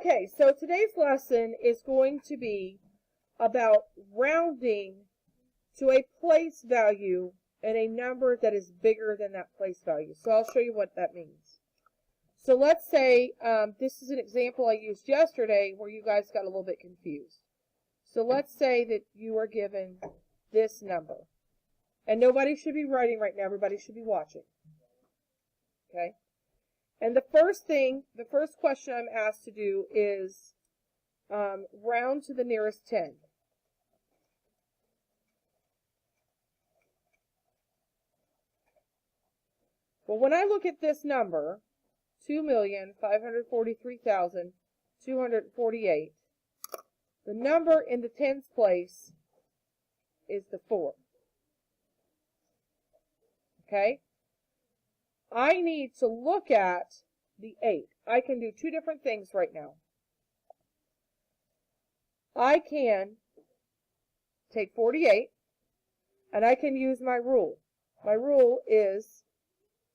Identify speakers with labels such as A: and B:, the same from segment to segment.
A: Okay, so today's lesson is going to be about rounding to a place value and a number that is bigger than that place value. So I'll show you what that means. So let's say this is an example I used yesterday where you guys got a little bit confused. So let's say that you are given this number. And nobody should be writing right now. Everybody should be watching. Okay? And the first question I'm asked to do is round to the nearest 10. Well, when I look at this number, 2,543,248, the number in the tens place is the 4. Okay? I need to look at the 8. I can do two different things right now. I can take 48, and I can use my rule. My rule is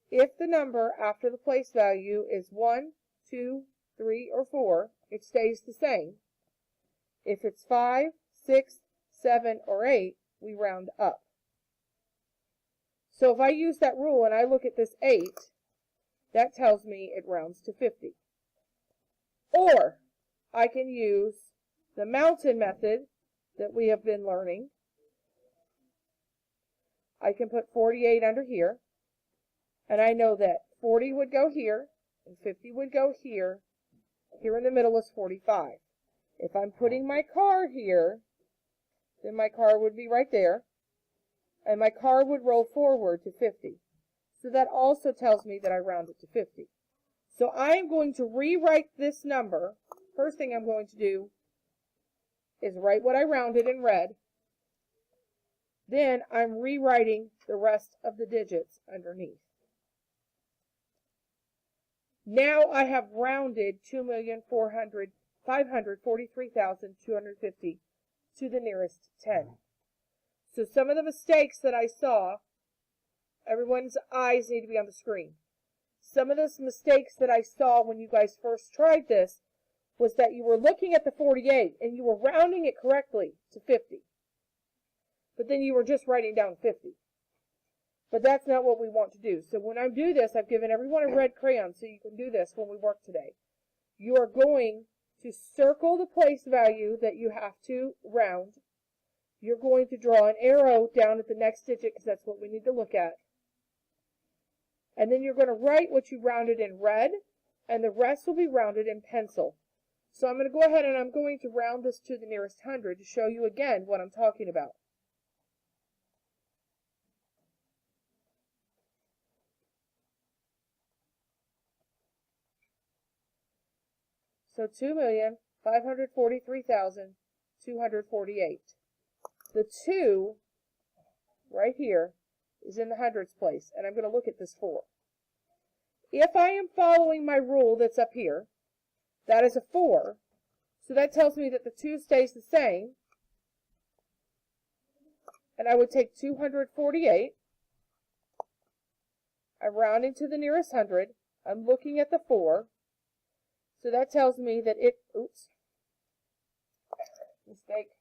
A: if the number after the place value is 1, 2, 3, or 4, it stays the same. If it's 5, 6, 7, or 8, we round up. So if I use that rule and I look at this 8, that tells me it rounds to 50. Or I can use the mountain method that we have been learning. I can put 48 under here, and I know that 40 would go here, and 50 would go here. Here in the middle is 45. If I'm putting my car here, then my car would be right there, and my car would roll forward to 50. So that also tells me that I rounded to 50. So I am going to rewrite this number. First thing I'm going to do is write what I rounded in red. Then I'm rewriting the rest of the digits underneath. Now I have rounded 2,543,250 to the nearest 10. So some of the mistakes that I saw, everyone's eyes need to be on the screen. Some of those mistakes that I saw when you guys first tried this was that you were looking at the 48 and you were rounding it correctly to 50. But then you were just writing down 50. But that's not what we want to do. So when I do this, I've given everyone a red crayon so you can do this when we work today. You are going to circle the place value that you have to round. You're going to draw an arrow down at the next digit because that's what we need to look at. And then you're going to write what you rounded in red, and the rest will be rounded in pencil. So I'm going to go ahead and I'm going to round this to the nearest 100 to show you again what I'm talking about. So 2,543,248. The 2 right here is in the hundreds place, and I'm going to look at this 4. If I am following my rule that's up here, that is a 4, so that tells me that the 2 stays the same, and I would take 248, I'm rounding to the nearest 100, I'm looking at the 4, so that tells me that it, oops, mistake,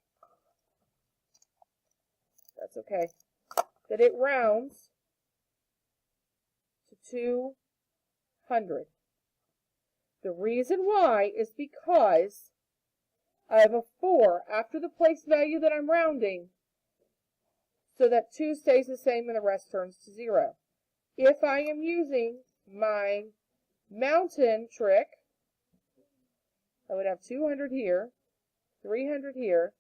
A: that's okay, that it rounds to 200. The reason why is because I have a 4 after the place value that I'm rounding, so that 2 stays the same and the rest turns to 0. If I am using my mountain trick, I would have 200 here, 300 here,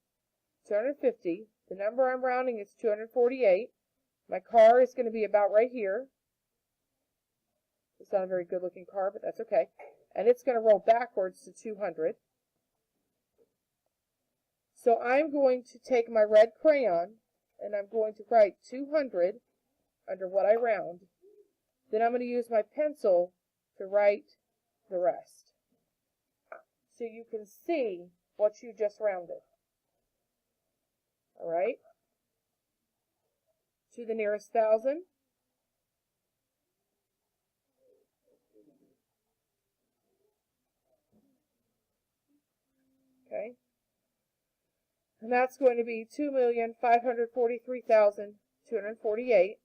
A: 250. The number I'm rounding is 248. My car is going to be about right here. It's not a very good looking car, but that's okay. And it's going to roll backwards to 200. So I'm going to take my red crayon and I'm going to write 200 under what I round. Then I'm going to use my pencil to write the rest. So you can see what you just rounded. All right? To the nearest 1,000. Okay. And that's going to be 2,543,248.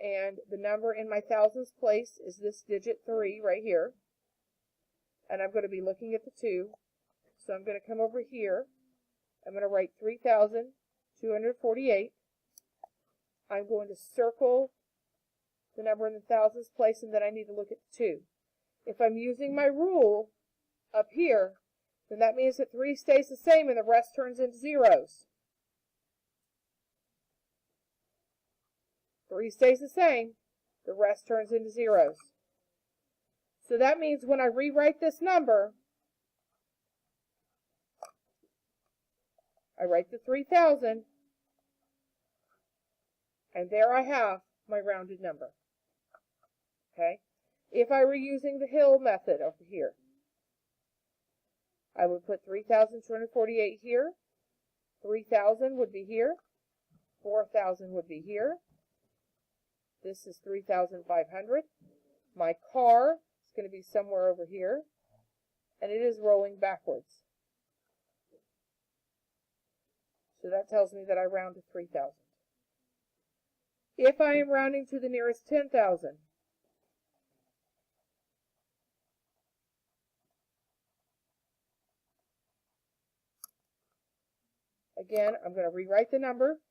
A: And the number in my thousands place is this digit 3 right here. And I'm going to be looking at the 2. So I'm going to come over here. I'm going to write 3,248. I'm going to circle the number in the thousands place, and then I need to look at the 2. If I'm using my rule up here, then that means that 3 stays the same and the rest turns into zeros. 3 stays the same, the rest turns into zeros. So that means when I rewrite this number, I write the 3,000, and there I have my rounded number. Okay? If I were using the Hill method over here, I would put 3,248 here, 3,000 would be here, 4,000 would be here. This is 3,500. My car is going to be somewhere over here, and it is rolling backwards. So that tells me that I round to 3,000. If I am rounding to the nearest 10,000, again, I'm going to rewrite the number.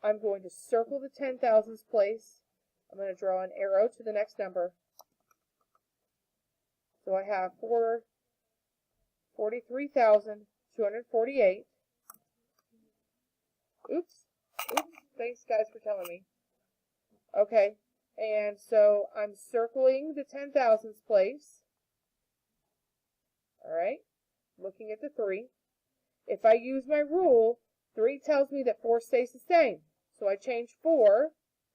A: I'm going to circle the 10,000s place. I'm going to draw an arrow to the next number. So I have 43,248. Oops. Thanks, guys, for telling me. Okay. And so I'm circling the 10,000s place. All right. Looking at the 3. If I use my rule, 3 tells me that 4 stays the same. So I change 4,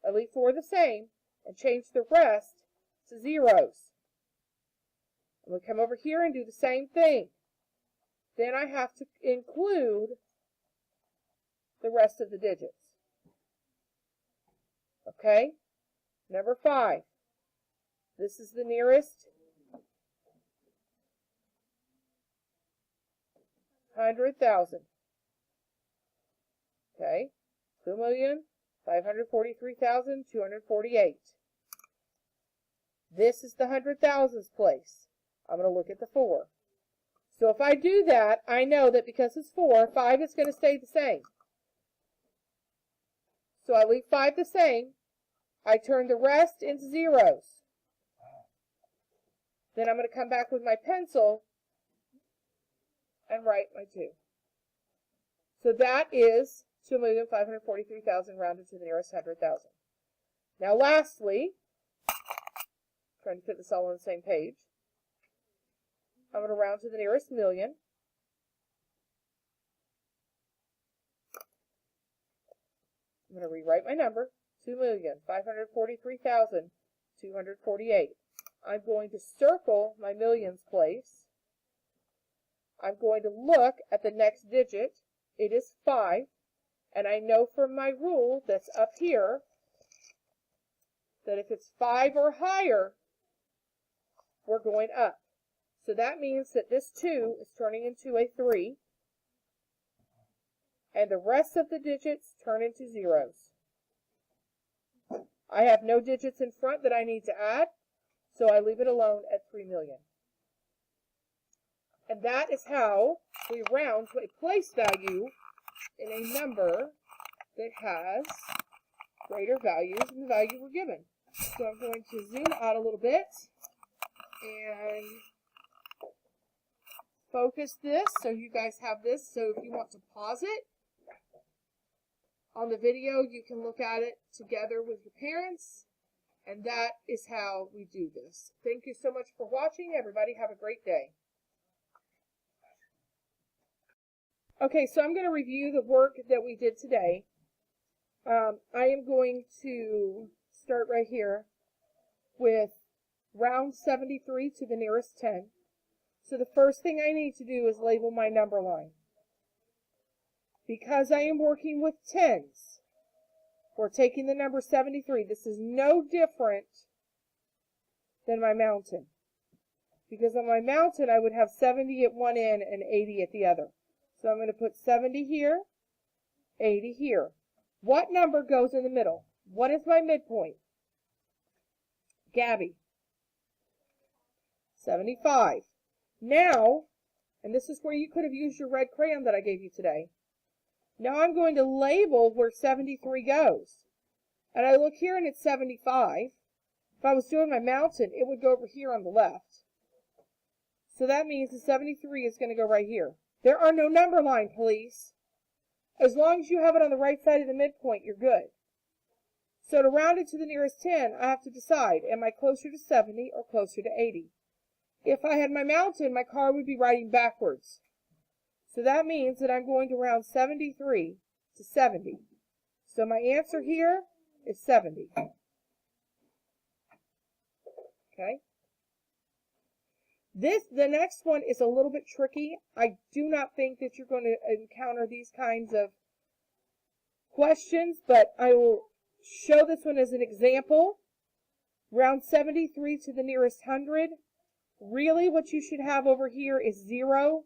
A: I leave 4 the same, and change the rest to zeros. I'm going to come over here and do the same thing. Then I have to include the rest of the digits. Okay? Number 5. This is the nearest 100,000. Okay? 2,543,248. This is the 100,000s place. I'm going to look at the 4. So if I do that, I know that because it's 4, 5 is going to stay the same. So I leave 5 the same. I turn the rest into zeros. Then I'm going to come back with my pencil and write my 2. So that is 2,543,000 rounded to the nearest 100,000. Now lastly, trying to fit this all on the same page, I'm going to round to the nearest million. I'm going to rewrite my number, 2,543,248. I'm going to circle my millions place. I'm going to look at the next digit. It is 5. And I know from my rule that's up here that if it's 5 or higher, we're going up. So that means that this 2 is turning into a 3. And the rest of the digits turn into zeros. I have no digits in front that I need to add, so I leave it alone at 3 million. And that is how we round to a place value in a number that has greater values than the value we're given. So I'm going to zoom out a little bit and focus this so you guys have this. So if you want to pause it on the video, you can look at it together with your parents. And that is how we do this. Thank you so much for watching. Everybody have a great day. Okay, so I'm going to review the work that we did today. I am going to start right here with round 73 to the nearest 10. So the first thing I need to do is label my number line. Because I am working with tens, we're taking the number 73. This is no different than my mountain. because on my mountain I would have 70 at one end and 80 at the other. So I'm going to put 70 here, 80 here. What number goes in the middle? What is my midpoint? Gabby. 75. Now, and this is where you could have used your red crayon that I gave you today. Now I'm going to label where 73 goes. And I look here and it's 75. If I was doing my mountain, it would go over here on the left. So that means the 73 is going to go right here. There are no number line, police. As long as you have it on the right side of the midpoint, you're good. So to round it to the nearest 10, I have to decide, am I closer to 70 or closer to 80? If I had my mountain, my car would be riding backwards. So that means that I'm going to round 73 to 70. So my answer here is 70. Okay? The next one is a little bit tricky. I do not think that you're going to encounter these kinds of questions, but I will show this one as an example. Round 73 to the nearest 100. Really what you should have over here is 0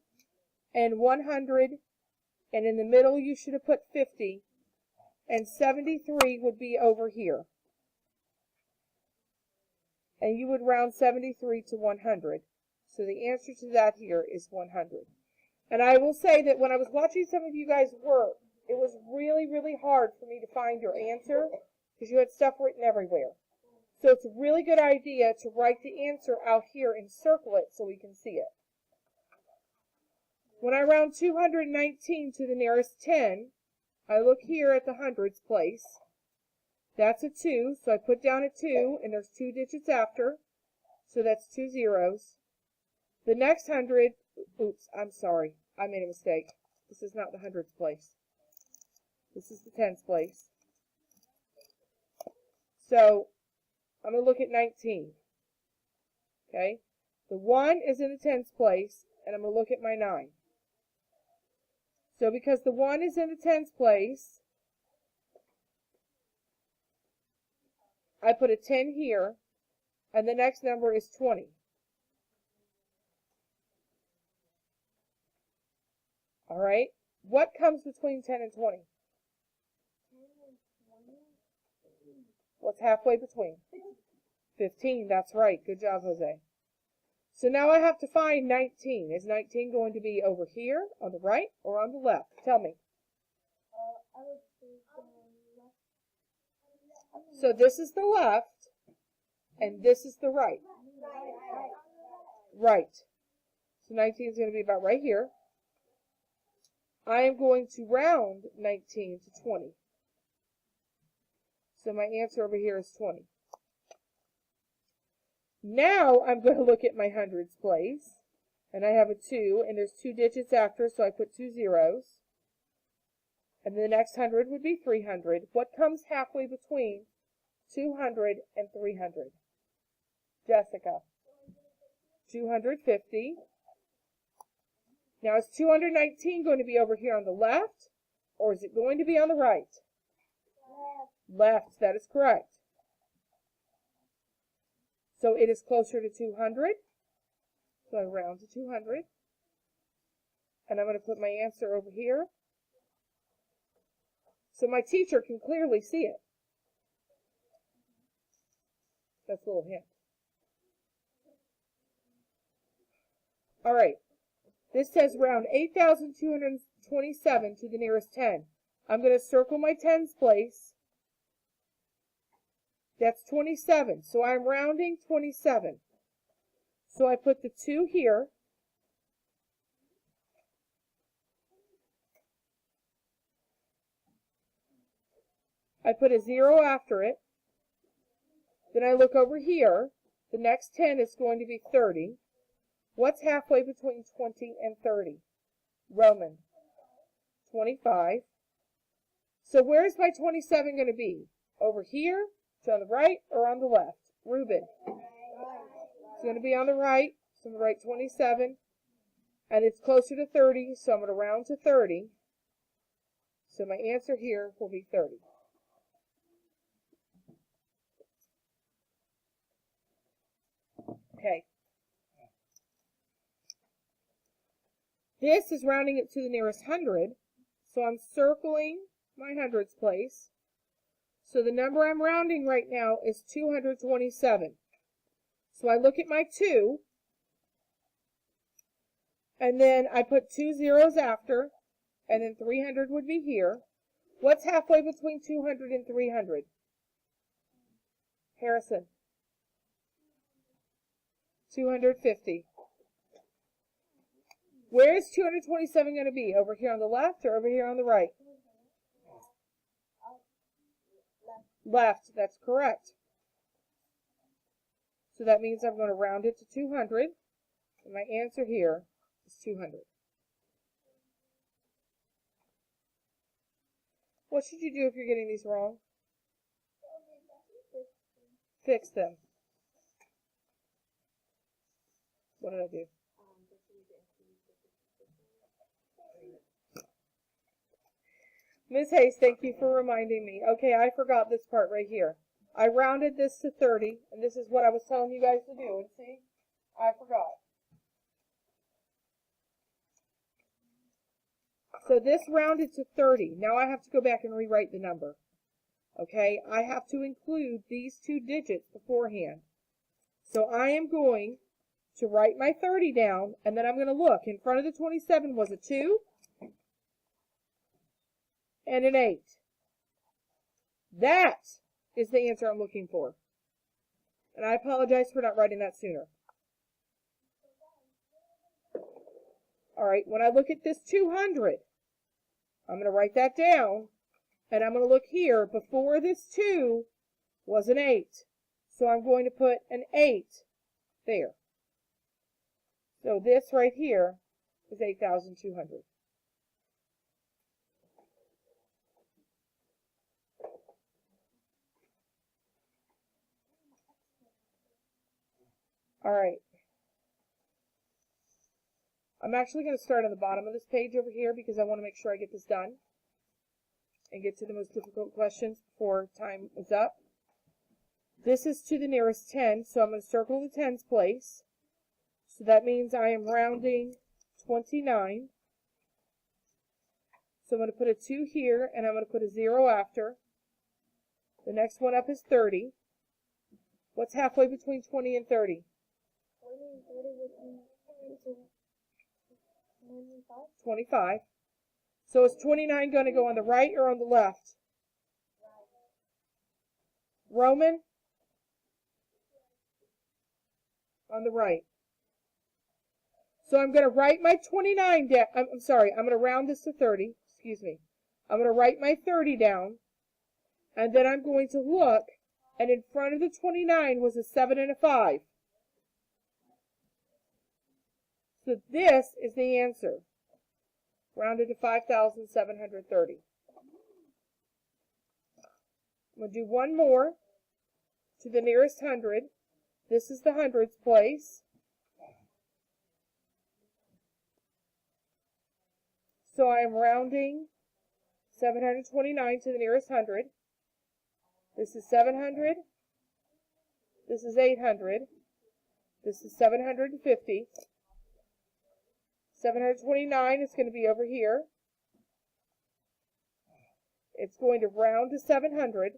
A: and 100, and in the middle you should have put 50, and 73 would be over here. And you would round 73 to 100. So the answer to that here is 100. And I will say that when I was watching some of you guys work, it was really, really hard for me to find your answer because you had stuff written everywhere. So it's a really good idea to write the answer out here and circle it so we can see it. When I round 219 to the nearest 10, I look here at the hundreds place. That's a 2, so I put down a 2, and there's 2 digits after, so that's 2 zeros. The next 100, oops, I'm sorry, I made a mistake. This is not the hundreds place. This is the tens place. So I'm going to look at 19. Okay? The 1 is in the tens place, and I'm going to look at my 9. So because the 1 is in the tens place, I put a 10 here, and the next number is 20. All right? What comes between 10 and 20? What's halfway between? 15, that's right. Good job, Jose. So now I have to find 19. Is 19 going to be over here, on the right, or on the left? Tell me. So this is the left, and this is the right. Right. So 19 is going to be about right here. I am going to round 19 to 20. So my answer over here is 20. Now I'm going to look at my hundreds place. And I have a 2, and there's 2 digits after, so I put 2 zeros. And the next 100 would be 300. What comes halfway between 200 and 300? Jessica. 250. Now is 219 going to be over here on the left, or is it going to be on the right? Left, that is correct. So it is closer to 200. So I round to 200. And I'm going to put my answer over here. So my teacher can clearly see it. That's a little hint. All right. This says round 8,227 to the nearest 10. I'm going to circle my tens place. That's 27. So I'm rounding 27. So I put the 2 here. I put a 0 after it. Then I look over here. The next 10 is going to be 30. What's halfway between 20 and 30? Roman. 25. So where's my 27 going to be? Over here? It's on the right or on the left? Ruben. It's going to be on the right. So I'm going to write 27. And it's closer to 30, so I'm going to round to 30. So my answer here will be 30. Okay. This is rounding it to the nearest hundred. So I'm circling my hundreds place. So the number I'm rounding right now is 227. So I look at my 2, and then I put 2 zeros after, and then 300 would be here. What's halfway between 200 and 300? Harrison? 250. Where is 227 going to be? Over here on the left or over here on the right? Left, that's correct. So that means I'm going to round it to 200. And my answer here is 200. What should you do if you're getting these wrong? Fix them. What did I do? Ms. Hayes, thank you for reminding me. Okay, I forgot this part right here. I rounded this to 30, and this is what I was telling you guys to do. And see, I forgot. So this rounded to 30. Now I have to go back and rewrite the number. Okay, I have to include these 2 digits beforehand. So I am going to write my 30 down, and then I'm going to look. In front of the 27 was a 2 and an 8. That is the answer I'm looking for. And I apologize for not writing that sooner. All right, when I look at this 200, I'm going to write that down, and I'm going to look here. Before this 2 was an 8. So I'm going to put an 8 there. So this right here is 8,200. All right. I'm actually going to start on the bottom of this page over here because I want to make sure I get this done and get to the most difficult questions before time is up. This is to the nearest 10, so I'm going to circle the tens place. So that means I am rounding 29. So I'm going to put a 2 here, and I'm going to put a 0 after. The next one up is 30. What's halfway between 20 and 30?
B: 20 and 30 would be
A: 25. So is 29 going to go on the right or on the left? Roman? On the right. So I'm going to write my 29 down. I'm sorry, I'm going to round this to 30. Excuse me. I'm going to write my 30 down. And then I'm going to look, and in front of the 29 was a 7 and a 5. So this is the answer. Rounded to 5,730. I'm going to do one more to the nearest hundred. This is the hundreds place. So I am rounding 729 to the nearest hundred. This is 700. This is 800. This is 750. 729 is going to be over here. It's going to round to 700.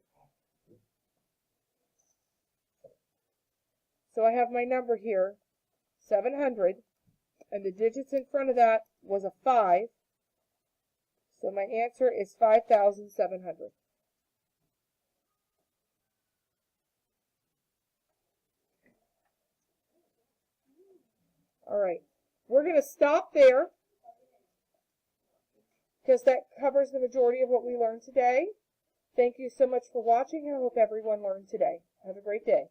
A: So I have my number here, 700, and the digits in front of that was a 5. So my answer is 5,700. All right. We're going to stop there because that covers the majority of what we learned today. Thank you so much for watching. I hope everyone learned today. Have a great day.